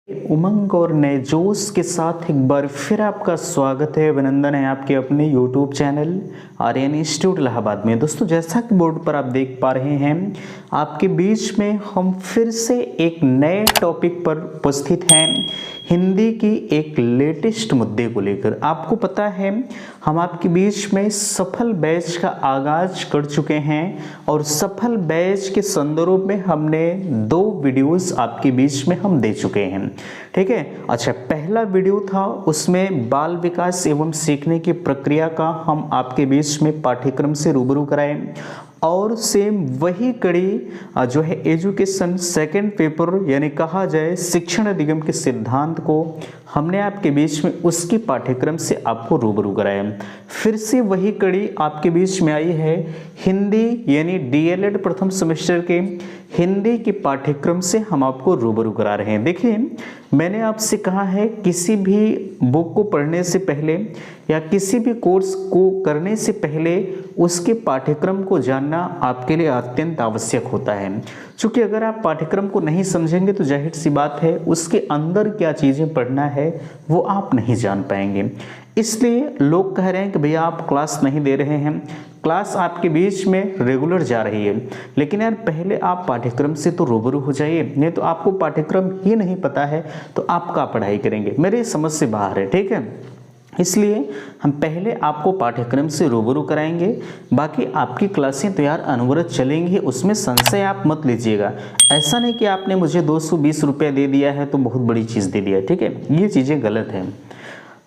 उमंग और नए जोश के साथ एक बार फिर आपका स्वागत है, अभिनंदन है आपके अपने YouTube channel Aryan institute Allahabad में। दोस्तों, जैसा कि बोर्ड पर आप देख पा रहे हैं, आपके बीच में हम फिर से एक नए टॉपिक पर उपस्थित हैं, हिंदी की एक लेटेस्ट मुद्दे को लेकर। आपको पता है, हम आपके बीच में सफल बैच का आगाज कर चुके हैं और सफल बैच के संदर्भ में हमने 2 वीडियोस आपके बीच में हम दे चुके हैं। ठीक है। अच्छा, पहला वीडियो था, उसमें बाल विकास एवं सीखने की प्रक्रिया का हम आपके बीच में पाठ्यक्रम से रूबरू कराए और सेम वही कड़ी जो है एजुकेशन सेकंड पेपर यानी कहा जाए शिक्षण अधिगम के सिद्धांत को हमने आपके बीच में उसकी पाठ्यक्रम से आपको रूबरू कराया। फिर से वही कड़ी आपके बीच में आई है, हिंदी यानी डीएलएड प्रथम सेमेस्टर के हिंदी के पाठ्यक्रम से हम आपको रूबरू करा रहे हैं। देखिए, मैंने आपसे कहा है, किसी भी बुक को पढ़ने से पहले या किसी भी कोर्स को करने से पहले उसके पाठ्यक्रम को जानना आपके लिए अत्यंत आवश्यक होता है। क्योंकि अगर आप पाठ्यक्रम को नहीं समझेंगे तो जाहिर सी बात है उसके अंदर क्या चीज़ें पढ़ना है वो आप नहीं जान पाएंगे। इसलिए लोग कह रहे हैं कि भैया आप क्लास नहीं दे रहे हैं, क्लास आपके बीच में रेगुलर जा रही है, लेकिन यार पहले आप पाठ्यक्रम से तो रूबरू हो जाइए। नहीं तो आपको पाठ्यक्रम ही नहीं पता है तो आप क्या पढ़ाई करेंगे, मेरे समझ से बाहर है। ठीक है। इसलिए हम पहले आपको पाठ्यक्रम से रूबरू कराएंगे, बाकी आपकी क्लासें तो यार अनवरत चलेंगी, उसमें संशय आप मत लीजिएगा। ऐसा नहीं कि आपने मुझे 220 रुपये दे दिया है तो बहुत बड़ी चीज़ दे दिया। ठीक है, ये चीज़ें गलत हैं।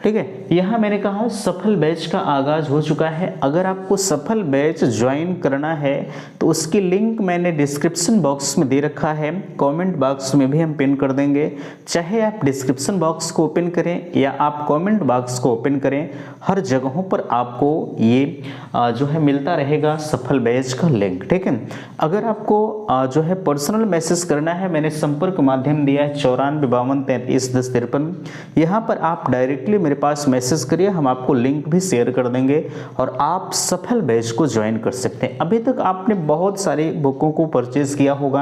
ठीक है। यहाँ मैंने कहा सफल बैच का आगाज हो चुका है। अगर आपको सफल बैच ज्वाइन करना है तो उसकी लिंक मैंने डिस्क्रिप्शन बॉक्स में दे रखा है, कमेंट बॉक्स में भी हम पिन कर देंगे। चाहे आप डिस्क्रिप्शन बॉक्स को ओपन करें या आप कमेंट बॉक्स को ओपन करें, हर जगहों पर आपको ये जो है मिलता रहेगा सफल बैच का लिंक। ठीक है। अगर आपको जो है पर्सनल मैसेज करना है, मैंने संपर्क माध्यम दिया है 9452331053। यहाँ पर आप डायरेक्टली मेरे पास मैसेज करिए, हम आपको लिंक भी शेयर कर देंगे और आप सफल बैच को ज्वाइन कर सकते हैं। अभी तक आपने बहुत सारे बुकों को परचेज किया होगा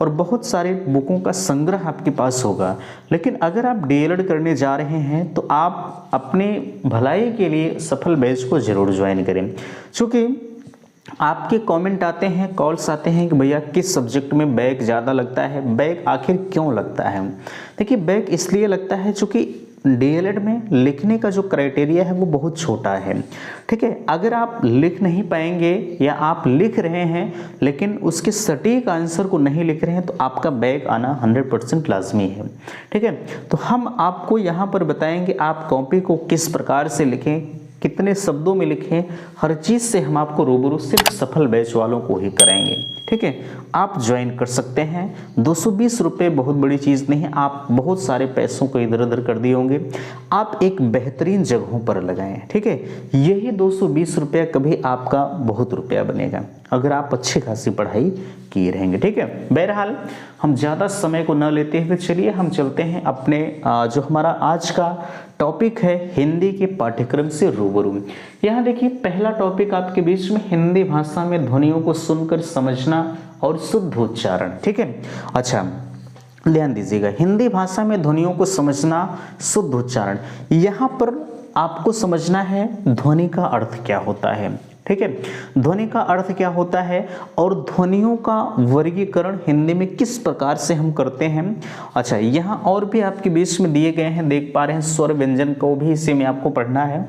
और बहुत सारे बुकों का संग्रह आपके पास होगा, लेकिन अगर आप डीएलएड करने जा रहे हैं तो आप अपने भलाई के लिए सफल बैच को जरूर ज्वाइन करें। क्योंकि आपके कमेंट आते हैं, कॉल्स आते हैं कि भैया किस सब्जेक्ट में बैक ज़्यादा लगता है, बैक आखिर क्यों लगता है। देखिए, बैक इसलिए लगता है क्योंकि डीएलएड में लिखने का जो क्राइटेरिया है वो बहुत छोटा है। ठीक है। अगर आप लिख नहीं पाएंगे या आप लिख रहे हैं लेकिन उसके सटीक आंसर को नहीं लिख रहे हैं तो आपका बैक आना 100% लाजमी है। ठीक है। तो हम आपको यहाँ पर बताएंगे आप कॉपी को किस प्रकार से लिखें, कितने शब्दों में लिखें, हर चीज़ से हम आपको रूबरू सिर्फ सफल बैच वालों को ही कराएंगे। ठीक है। आप ज्वाइन कर सकते हैं। 220 रुपये बहुत बड़ी चीज़ नहीं है, आप बहुत सारे पैसों को इधर उधर कर दिए होंगे, आप एक बेहतरीन जगहों पर लगाएं। ठीक है। यही 220 रुपया कभी आपका बहुत रुपया बनेगा अगर आप अच्छी खासी पढ़ाई किए रहेंगे। ठीक है। बहरहाल हम ज़्यादा समय को न लेते हुए चलिए हम चलते हैं अपने जो हमारा आज का टॉपिक है हिंदी के पाठ्यक्रम से रूबरू। यहाँ देखिए, पहला टॉपिक आपके बीच में हिंदी भाषा में ध्वनियों को सुनकर समझना और शुद्ध उच्चारण। ठीक है। अच्छा, ध्यान दीजिएगा, हिंदी भाषा में ध्वनियों को समझना, शुद्ध उच्चारण। यहाँ पर आपको समझना है ध्वनि का अर्थ क्या होता है। ठीक है। ध्वनि का अर्थ क्या होता है और ध्वनियों का वर्गीकरण हिंदी में किस प्रकार से हम करते हैं। अच्छा, यहाँ और भी आपके बीच में दिए गए हैं, देख पा रहे हैं, स्वर व्यंजन को भी इसी में आपको पढ़ना है।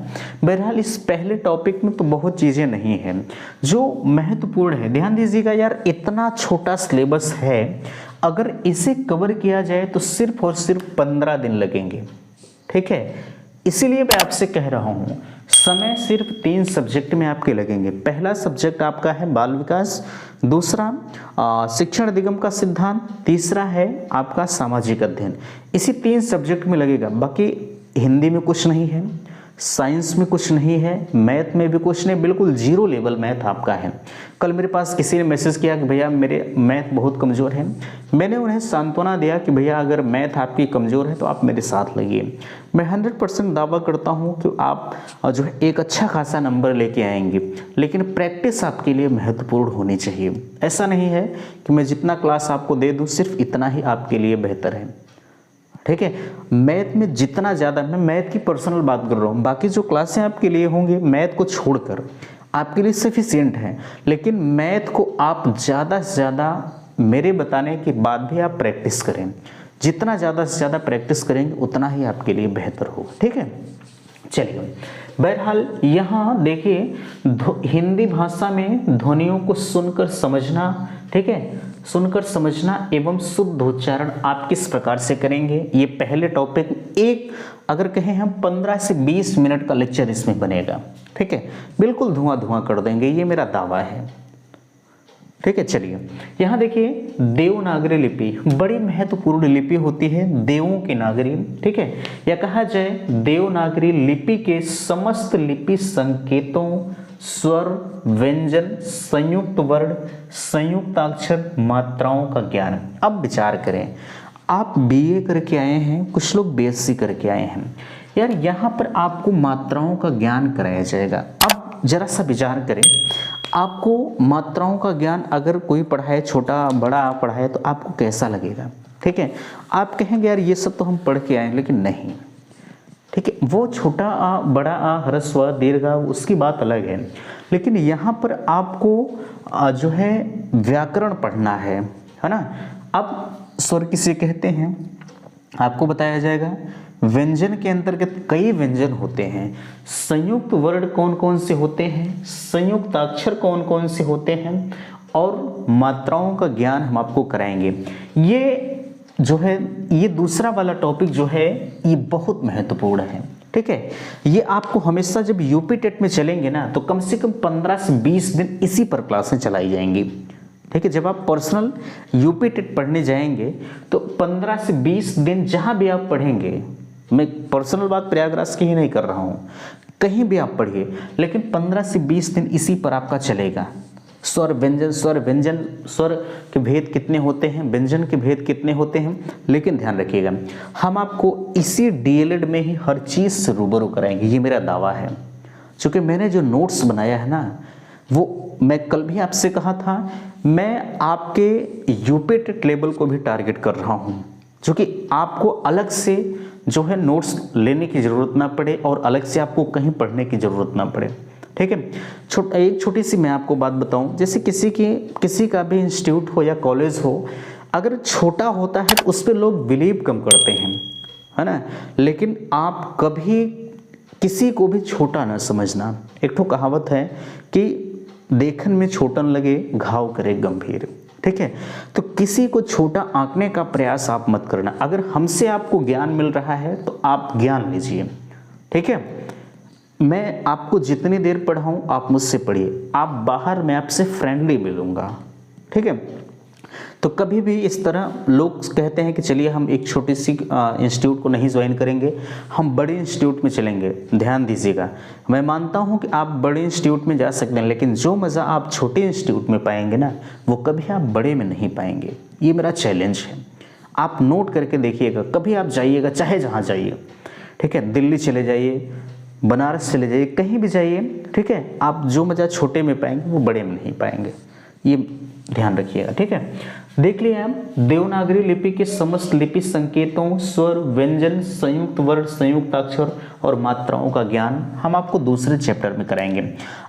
बहरहाल इस पहले टॉपिक में तो बहुत चीज़ें नहीं हैं जो महत्वपूर्ण है। ध्यान दीजिएगा यार, इतना छोटा सिलेबस है, अगर इसे कवर किया जाए तो सिर्फ और सिर्फ 15 दिन लगेंगे। ठीक है। इसीलिए मैं आपसे कह रहा हूँ, समय सिर्फ 3 सब्जेक्ट में आपके लगेंगे। पहला सब्जेक्ट आपका है बाल विकास, दूसरा शिक्षण अधिगम का सिद्धांत, तीसरा है आपका सामाजिक अध्ययन। इसी 3 सब्जेक्ट में लगेगा। बाकी हिंदी में कुछ नहीं है, साइंस में कुछ नहीं है, मैथ में भी कुछ नहीं, बिल्कुल जीरो लेवल मैथ आपका है। कल मेरे पास किसी ने मैसेज किया कि भैया मेरे मैथ बहुत कमज़ोर है। मैंने उन्हें सांत्वना दिया कि भैया अगर मैथ आपकी कमज़ोर है तो आप मेरे साथ लगिए। मैं 100% दावा करता हूं कि आप जो है एक अच्छा खासा नंबर लेके आएंगे, लेकिन प्रैक्टिस आपके लिए महत्वपूर्ण होनी चाहिए। ऐसा नहीं है कि मैं जितना क्लास आपको दे दूं सिर्फ इतना ही आपके लिए बेहतर है। ठीक है। मैथ में जितना ज़्यादा, मैं मैथ की पर्सनल बात कर रहा हूँ, बाकी जो क्लासें आपके लिए होंगे मैथ को छोड़कर आपके लिए सफिशिएंट है, लेकिन मैथ को आप ज़्यादा से ज़्यादा मेरे बताने के बाद भी आप प्रैक्टिस करें। जितना ज़्यादा से ज़्यादा प्रैक्टिस करेंगे उतना ही आपके लिए बेहतर होगा, ठीक है। चलिए, बहरहाल यहाँ देखिए हिंदी भाषा में ध्वनियों को सुनकर समझना, ठीक है, सुनकर समझना एवं शुद्ध उच्चारण आप किस प्रकार से करेंगे, ये पहले टॉपिक। एक अगर कहें हम 15 से 20 मिनट का लेक्चर इसमें बनेगा, ठीक है, बिल्कुल धुआं धुआं कर देंगे, ये मेरा दावा है, ठीक है। चलिए यहाँ देखिए देवनागरी लिपि बड़ी महत्वपूर्ण लिपि होती है, देवों की नागरी, ठीक है, या कहा जाए देवनागरी लिपि के समस्त लिपि संकेतों, स्वर, व्यंजन, संयुक्त वर्ण, संयुक्ताक्षर, मात्राओं का ज्ञान। अब विचार करें, आप बीए करके आए हैं, कुछ लोग बीएससी करके आए हैं, यार यहाँ पर आपको मात्राओं का ज्ञान कराया जाएगा। अब जरा सा विचार करें, आपको मात्राओं का ज्ञान अगर कोई पढ़ाए, छोटा बड़ा पढ़ाए, तो आपको कैसा लगेगा, ठीक है। आप कहेंगे यार ये सब तो हम पढ़ के आए, लेकिन नहीं, ठीक है, वो छोटा आ, बड़ा आ, ह्रस्व आ, दीर्घ आ, उसकी बात अलग है, लेकिन यहाँ पर आपको जो है व्याकरण पढ़ना है ना। अब स्वर किसे कहते हैं आपको बताया जाएगा। व्यंजन के अंतर्गत कई व्यंजन होते हैं, संयुक्त वर्ण कौन कौन से होते हैं, संयुक्त अक्षर कौन कौन से होते हैं, और मात्राओं का ज्ञान हम आपको कराएंगे। ये जो है ये दूसरा वाला टॉपिक जो है ये बहुत महत्वपूर्ण है, ठीक है। ये आपको हमेशा जब यूपी टेट में चलेंगे ना, तो कम से कम 15 से 20 दिन इसी पर क्लासें चलाई जाएंगी, ठीक है। जब आप पर्सनल यूपी टेट पढ़ने जाएंगे तो 15 से 20 दिन जहाँ भी आप पढ़ेंगे, मैं पर्सनल बात प्रयागराज की ही नहीं कर रहा हूँ, कहीं भी आप पढ़िए, लेकिन 15 से 20 दिन इसी पर आपका चलेगा। स्वर व्यंजन, स्वर व्यंजन, स्वर के भेद कितने होते हैं, व्यंजन के भेद कितने होते हैं, लेकिन ध्यान रखिएगा हम आपको इसी डीएलएड में ही हर चीज़ से रूबरू कराएंगे, ये मेरा दावा है। क्योंकि मैंने जो नोट्स बनाया है ना, वो मैं कल भी आपसे कहा था, मैं आपके यूपी टेट लेवल को भी टारगेट कर रहा हूँ, क्योंकि आपको अलग से जो है नोट्स लेने की ज़रूरत ना पड़े और अलग से आपको कहीं पढ़ने की ज़रूरत ना पड़े, ठीक है। एक छोटी सी मैं आपको बात बताऊं, जैसे किसी का भी इंस्टीट्यूट हो या कॉलेज हो, अगर छोटा होता है तो उस पर लोग बिलीव कम करते हैं, है ना, लेकिन आप कभी किसी को भी छोटा ना समझना। एक तो कहावत है कि देखन में छोटन लगे घाव करे गंभीर, ठीक है। तो किसी को छोटा आंकने का प्रयास आप मत करना। अगर हमसे आपको ज्ञान मिल रहा है तो आप ज्ञान लीजिए, ठीक है। मैं आपको जितनी देर पढ़ाऊँ आप मुझसे पढ़िए, आप बाहर मैं आपसे फ्रेंडली मिलूँगा, ठीक है। तो कभी भी इस तरह लोग कहते हैं कि चलिए हम एक छोटी सी इंस्टीट्यूट को नहीं ज्वाइन करेंगे, हम बड़े इंस्टीट्यूट में चलेंगे। ध्यान दीजिएगा, मैं मानता हूं कि आप बड़े इंस्टीट्यूट में जा सकते हैं, लेकिन जो मज़ा आप छोटे इंस्टीट्यूट में पाएंगे ना, वो कभी आप बड़े में नहीं पाएंगे। ये मेरा चैलेंज है, आप नोट करके देखिएगा। कभी आप जाइएगा, चाहे जहाँ जाइए, ठीक है, दिल्ली चले जाइए, बनारस चले जाइए, कहीं भी जाइए, ठीक है, आप जो मज़ा छोटे में पाएंगे वो बड़े में नहीं पाएंगे, ये ध्यान रखिएगा, ठीक है। देख लिए हम देवनागरी लिपि के समस्त लिपि संकेतों, स्वर, व्यंजन, संयुक्त वर्ण, संयुक्त अक्षर और मात्राओं का ज्ञान हम आपको दूसरे चैप्टर में कराएंगे।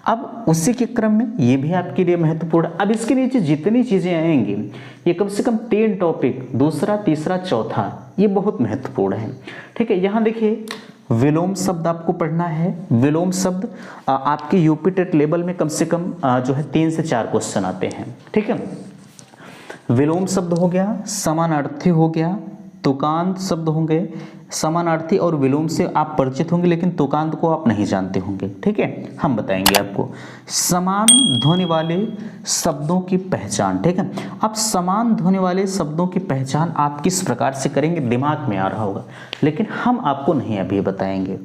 अब उसी के क्रम में ये भी आपके लिए महत्वपूर्ण। अब इसके नीचे जितनी चीजें आएंगी, ये कम से कम 3 टॉपिक, दूसरा, तीसरा, चौथा, ये बहुत महत्वपूर्ण है, ठीक है। यहाँ देखिए विलोम शब्द आपको पढ़ना है। विलोम शब्द आपके यूपी टेट लेवल में कम से कम जो है 3 से 4 क्वेश्चन आते हैं, ठीक है। विलोम शब्द हो गया, समानार्थी हो गया, तुकांत शब्द होंगे। समानार्थी और विलोम से आप परिचित होंगे, लेकिन तुकांत को आप नहीं जानते होंगे, ठीक है, हम बताएंगे आपको। समान ध्वनि वाले शब्दों की पहचान, ठीक है। अब समान ध्वनि वाले शब्दों की पहचान आप किस प्रकार से करेंगे, दिमाग में आ रहा होगा, लेकिन हम आपको नहीं अभी बताएंगे।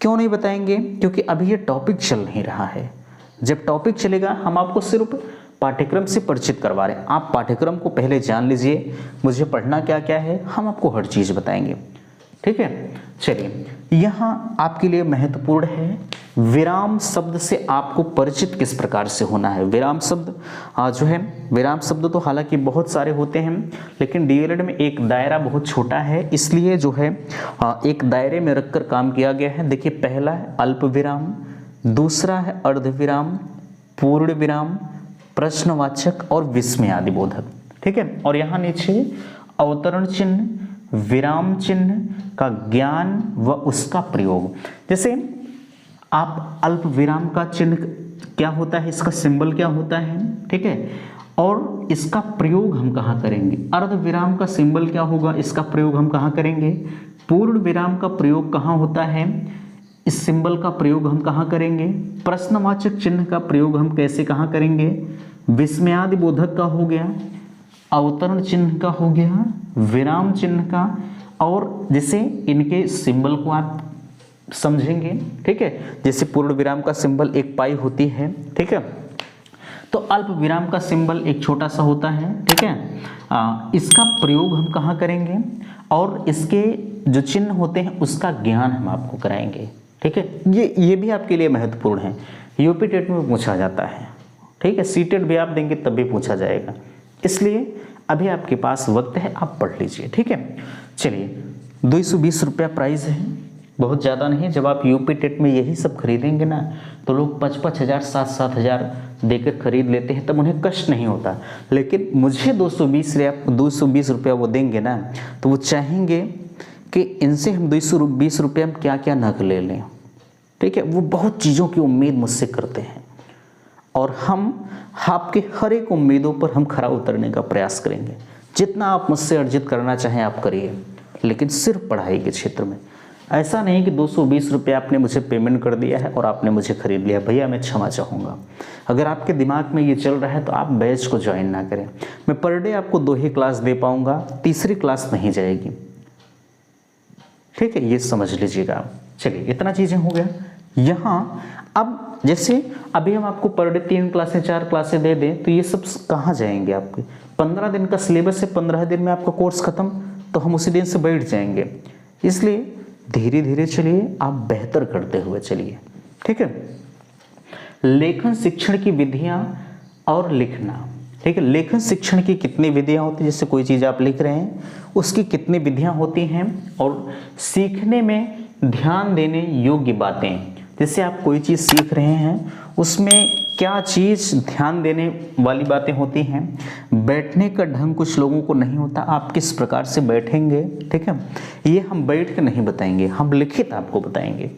क्यों नहीं बताएंगे? क्योंकि अभी ये टॉपिक चल नहीं रहा है। जब टॉपिक चलेगा हम आपको सिर्फ पाठ्यक्रम से परिचित करवा रहे हैं। आप पाठ्यक्रम को पहले जान लीजिए, मुझे पढ़ना क्या क्या है, हम आपको हर चीज़ बताएंगे, ठीक है। चलिए, यहाँ आपके लिए महत्वपूर्ण है विराम शब्द से आपको परिचित किस प्रकार से होना है। विराम शब्द जो है, विराम शब्द तो हालांकि बहुत सारे होते हैं, लेकिन डीएलएड में एक दायरा बहुत छोटा है, इसलिए जो है एक दायरे में रखकर काम किया गया है। देखिए, पहला है अल्प विराम, दूसरा है अर्ध विराम, पूर्ण विराम, प्रश्नवाचक और विस्मयादि बोधक। ठीक है, और यहाँ नीचे अवतरण चिन्ह, विराम चिन्ह का ज्ञान व उसका प्रयोग। जैसे आप अल्प विराम का चिन्ह क्या होता है, इसका सिंबल क्या होता है, ठीक है, और इसका प्रयोग हम कहाँ करेंगे। अर्ध विराम का सिंबल क्या होगा, इसका प्रयोग हम कहाँ करेंगे। पूर्ण विराम का प्रयोग कहाँ होता है, इस सिंबल का प्रयोग हम कहाँ करेंगे। प्रश्नवाचक चिन्ह का प्रयोग हम कैसे कहाँ करेंगे। विस्मयादि बोधक का हो गया, अवतरण चिन्ह का हो गया, विराम चिन्ह का, और जैसे इनके सिंबल को आप समझेंगे, ठीक है। जैसे पूर्ण विराम का सिंबल एक पाई होती है, ठीक है, तो अल्प विराम का सिंबल एक छोटा सा होता है, ठीक है। इसका प्रयोग हम कहाँ करेंगे, और इसके जो चिन्ह होते हैं उसका ज्ञान हम आपको कराएंगे, ठीक है। ये भी आपके लिए महत्वपूर्ण है, यूपी टेट में पूछा जाता है, ठीक है। सीटेट भी आप देंगे तब भी पूछा जाएगा, इसलिए अभी आपके पास वक्त है, आप पढ़ लीजिए, ठीक है। चलिए, 220 रुपया प्राइस है, बहुत ज़्यादा नहीं। जब आप यूपी टेट में यही सब खरीदेंगे ना, तो लोग 5,000 7,000 7,000 देकर खरीद लेते हैं, तब उन्हें कष्ट नहीं होता। लेकिन मुझे 220 रुपया वो देंगे ना, तो वो चाहेंगे कि इनसे हम 220 रुपये में क्या क्या नग ले लें, ठीक है। वो बहुत चीज़ों की उम्मीद मुझसे करते हैं, और हम आपके हर एक उम्मीदों पर हम खरा उतरने का प्रयास करेंगे। जितना आप मुझसे अर्जित करना चाहें आप करिए, लेकिन सिर्फ पढ़ाई के क्षेत्र में। ऐसा नहीं कि 220 रुपये आपने मुझे पेमेंट कर दिया है और आपने मुझे खरीद लिया, भैया मैं क्षमा चाहूँगा। अगर आपके दिमाग में ये चल रहा है तो आप बैच को ज्वाइन ना करें। मैं पर डे आपको 2 ही क्लास दे पाऊँगा, तीसरी क्लास नहीं जाएगी, ठीक है, ये समझ लीजिएगा आप। चलिए, इतना चीज़ें हो गया यहाँ। अब जैसे अभी हम आपको पर डे 3 क्लासें 4 क्लासें दे दें, तो ये सब कहाँ जाएंगे आपके। 15 दिन का सिलेबस है, 15 दिन में आपका कोर्स खत्म, तो हम उसी दिन से बैठ जाएंगे। इसलिए धीरे धीरे चलिए, आप बेहतर करते हुए चलिए, ठीक है। लेखन शिक्षण की विधियां और लिखना, ठीक है। लेखन शिक्षण की कितनी विधियां होती हैं, जैसे कोई चीज़ आप लिख रहे हैं उसकी कितनी विधियां होती हैं, और सीखने में ध्यान देने योग्य बातें, जैसे आप कोई चीज़ सीख रहे हैं उसमें क्या चीज़ ध्यान देने वाली बातें होती हैं। बैठने का ढंग कुछ लोगों को नहीं होता, आप किस प्रकार से बैठेंगे, ठीक है, ये हम बैठ के नहीं बताएंगे, हम लिखित आपको बताएंगे।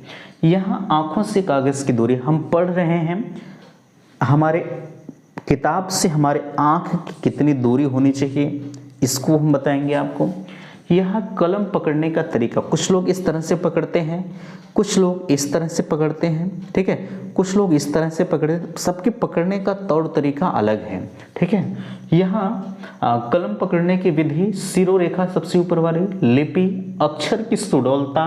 यहाँ आँखों से कागज़ की दूरी, हम पढ़ रहे हैं, हमारे किताब से हमारे आँख की कितनी दूरी होनी चाहिए, इसको हम बताएंगे आपको। यह कलम पकड़ने का तरीका, कुछ लोग इस तरह से पकड़ते हैं, कुछ लोग इस तरह से पकड़ते हैं, ठीक है, कुछ लोग इस तरह से पकड़ते, सबके पकड़ने का तौर तरीका अलग है, ठीक है। यहाँ कलम पकड़ने की विधि, सिरोरेखा सबसे ऊपर वाली, लिपि, अक्षर की सुडौलता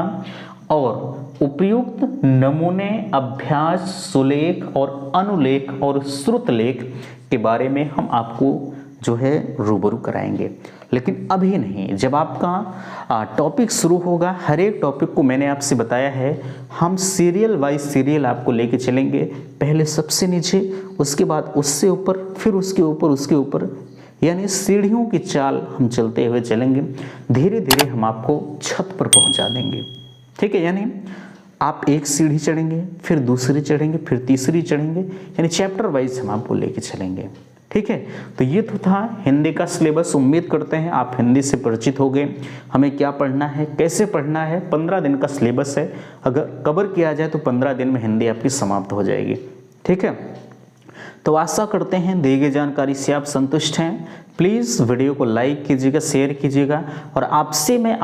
और उपयुक्त नमूने, अभ्यास, सुलेख और अनुलेख और श्रुतलेख के बारे में हम आपको जो है रूबरू कराएंगे। लेकिन अभी नहीं, जब आपका टॉपिक शुरू होगा, हर एक टॉपिक को मैंने आपसे बताया है, हम सीरियल वाइज सीरियल आपको लेके चलेंगे। पहले सबसे नीचे, उसके बाद उससे ऊपर, फिर उसके ऊपर, उसके ऊपर, यानी सीढ़ियों की चाल हम चलते हुए चलेंगे। धीरे धीरे हम आपको छत पर पहुंचा देंगे, ठीक है। यानी आप एक सीढ़ी चढ़ेंगे, फिर दूसरी चढ़ेंगे, फिर तीसरी चढ़ेंगे, यानी चैप्टर वाइज हम आपको लेके चलेंगे, ठीक है। तो ये तो था हिंदी का सिलेबस। उम्मीद करते हैं आप हिंदी से परिचित हो गए, हमें क्या पढ़ना है, कैसे पढ़ना है। 15 दिन का सिलेबस है, अगर कवर किया जाए तो 15 दिन में हिंदी आपकी समाप्त हो जाएगी, ठीक है। तो आशा करते हैं दी गई जानकारी से आप संतुष्ट हैं। प्लीज़ वीडियो को लाइक कीजिएगा, शेयर कीजिएगा, और आपसे मैं